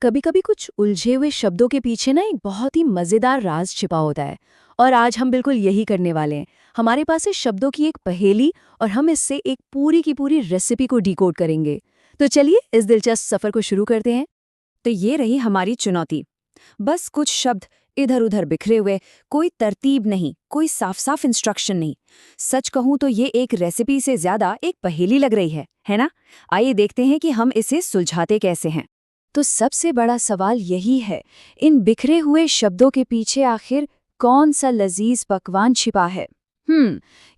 कभी कभी कुछ उलझे हुए शब्दों के पीछे ना एक बहुत ही मजेदार राज छिपा होता है। और आज हम बिल्कुल यही करने वाले हैं। हमारे पास है शब्दों की एक पहेली और हम इससे एक पूरी की पूरी रेसिपी को डिकोड करेंगे। तो चलिए इस दिलचस्प सफर को शुरू करते हैं। तो ये रही हमारी चुनौती। बस कुछ शब्द इधर उधर बिखरे हुए, कोई तरतीब नहीं, कोई साफ साफ इंस्ट्रक्शन नहीं। सच कहूं तो ये एक रेसिपी से ज्यादा एक पहेली लग रही है ना? आइए देखते हैं कि हम इसे सुलझाते कैसे हैं। तो सबसे बड़ा सवाल यही है, इन बिखरे हुए शब्दों के पीछे आखिर कौन सा लजीज पकवान छिपा है।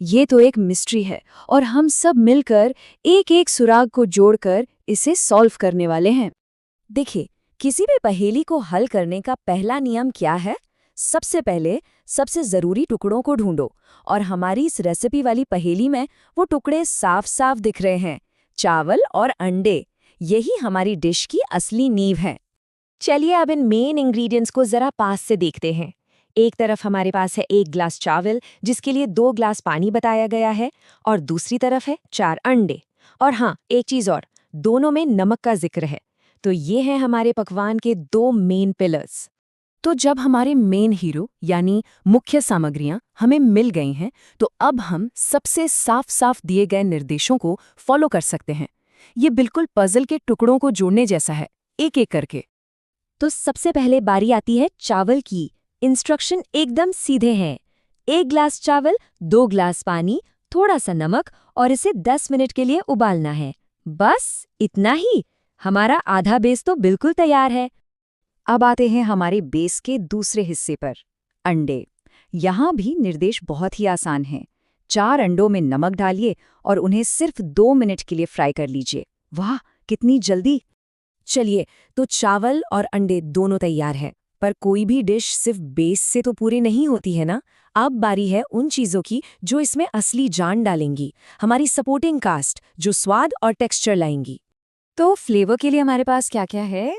ये तो एक मिस्ट्री है और हम सब मिलकर एक एक सुराग को जोड़कर इसे सॉल्व करने वाले हैं। देखिए, किसी भी पहेली को हल करने का पहला नियम क्या है? सबसे पहले सबसे जरूरी टुकड़ों को ढूंढो, और हमारी इस रेसिपी वाली पहेली में वो टुकड़े साफ साफ दिख रहे हैं। चावल और अंडे, यही हमारी डिश की असली नींव है। चलिए अब इन मेन इंग्रेडिएंट्स को जरा पास से देखते हैं। एक तरफ हमारे पास है 1 ग्लास चावल, जिसके लिए 2 ग्लास पानी बताया गया है, और दूसरी तरफ है 4 अंडे। और हाँ, एक चीज और, दोनों में नमक का जिक्र है। तो ये हैं हमारे पकवान के 2 मेन पिलर्स। तो जब हमारे मेन हीरो यानी मुख्य सामग्रियां हमें मिल गई हैं, तो अब हम सबसे साफ साफ दिए गए निर्देशों को फॉलो कर सकते हैं। ये बिल्कुल पजल के टुकड़ों को जोड़ने जैसा है, एक एक करके। तो सबसे पहले बारी आती है चावल की। इंस्ट्रक्शन एकदम सीधे हैं। 1 ग्लास चावल, 2 ग्लास पानी, थोड़ा सा नमक, और इसे 10 मिनट के लिए उबालना है। बस इतना ही। हमारा आधा बेस तो बिल्कुल तैयार है। अब आते हैं हमारे बेस के दूसरे हिस्से पर, अंडे। यहाँ भी निर्देश बहुत ही आसान हैं। 4 अंडों में नमक डालिए और उन्हें सिर्फ 2 मिनट के लिए फ्राई कर लीजिए। वाह, कितनी जल्दी! चलिए, तो चावल और अंडे दोनों तैयार हैं। पर कोई भी डिश सिर्फ बेस से तो पूरी नहीं होती है ना। अब बारी है उन चीज़ों की जो इसमें असली जान डालेंगी, हमारी सपोर्टिंग कास्ट, जो स्वाद और टेक्सचर लाएंगी। तो फ्लेवर के लिए हमारे पास क्या क्या है?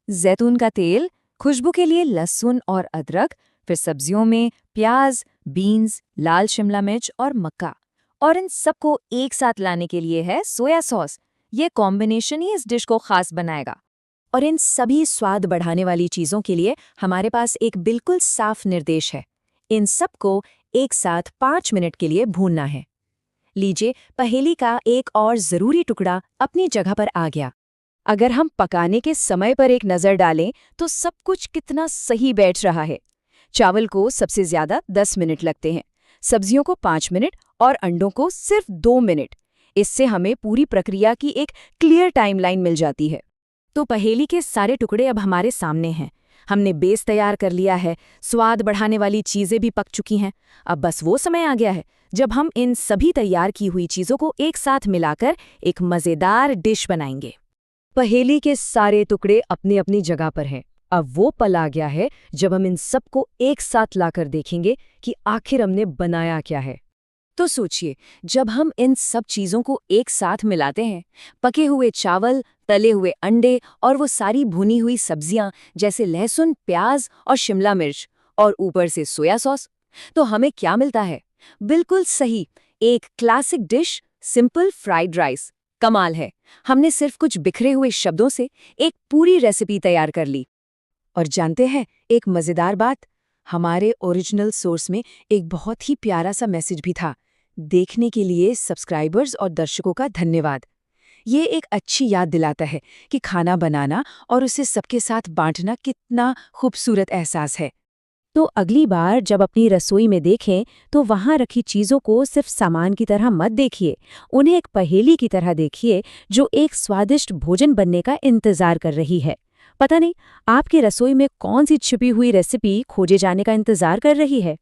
जैतून का तेल, खुशबू के लिए लहसुन और अदरक, फिर सब्जियों में प्याज, बीन्स, लाल शिमला मिर्च और मक्का। और इन सबको एक साथ लाने के लिए है सोया सॉस। ये कॉम्बिनेशन ही इस डिश को खास बनाएगा। और इन सभी स्वाद बढ़ाने वाली चीज़ों के लिए हमारे पास एक बिल्कुल साफ निर्देश है। इन सबको एक साथ 5 मिनट के लिए भूनना है। लीजिए, पहेली का एक और ज़रूरी टुकड़ा अपनी जगह पर आ गया। अगर हम पकाने के समय पर एक नज़र डालें तो सब कुछ कितना सही बैठ रहा है। चावल को सबसे ज़्यादा 10 मिनट लगते हैं, सब्जियों को 5 मिनट और अंडों को सिर्फ 2 मिनट। इससे हमें पूरी प्रक्रिया की एक क्लियर टाइमलाइन मिल जाती है। तो पहेली के सारे टुकड़े अब हमारे सामने हैं। हमने बेस तैयार कर लिया है, स्वाद बढ़ाने वाली चीज़ें भी पक चुकी हैं। अब बस वो समय आ गया है जब हम इन सभी तैयार की हुई चीज़ों को एक साथ मिलाकर एक मज़ेदार डिश बनाएंगे। पहेली के सारे टुकड़े अपनी अपनी जगह पर हैं। अब वो पल आ गया है जब हम इन सबको एक साथ लाकर देखेंगे कि आखिर हमने बनाया क्या है। तो सोचिए, जब हम इन सब चीज़ों को एक साथ मिलाते हैं, पके हुए चावल, तले हुए अंडे और वो सारी भुनी हुई सब्जियां जैसे लहसुन, प्याज और शिमला मिर्च, और ऊपर से सोया सॉस, तो हमें क्या मिलता है? बिल्कुल सही, एक classic dish, simple fried rice. कमाल है, हमने सिर्फ कुछ बिखरे हुए शब्दों से एक पूरी रेसिपी तैयार कर ली। और जानते हैं एक मज़ेदार बात, हमारे ओरिजिनल सोर्स में एक बहुत ही प्यारा सा मैसेज भी था। देखने के लिए सब्सक्राइबर्स और दर्शकों का धन्यवाद। ये एक अच्छी याद दिलाता है कि खाना बनाना और उसे सबके साथ बांटना कितना खूबसूरत एहसास है। तो अगली बार जब अपनी रसोई में देखें तो वहाँ रखी चीज़ों को सिर्फ सामान की तरह मत देखिए, उन्हें एक पहेली की तरह देखिए जो एक स्वादिष्ट भोजन बनने का इंतज़ार कर रही है। पता नहीं आपकी रसोई में कौन सी छिपी हुई रेसिपी खोजे जाने का इंतज़ार कर रही है।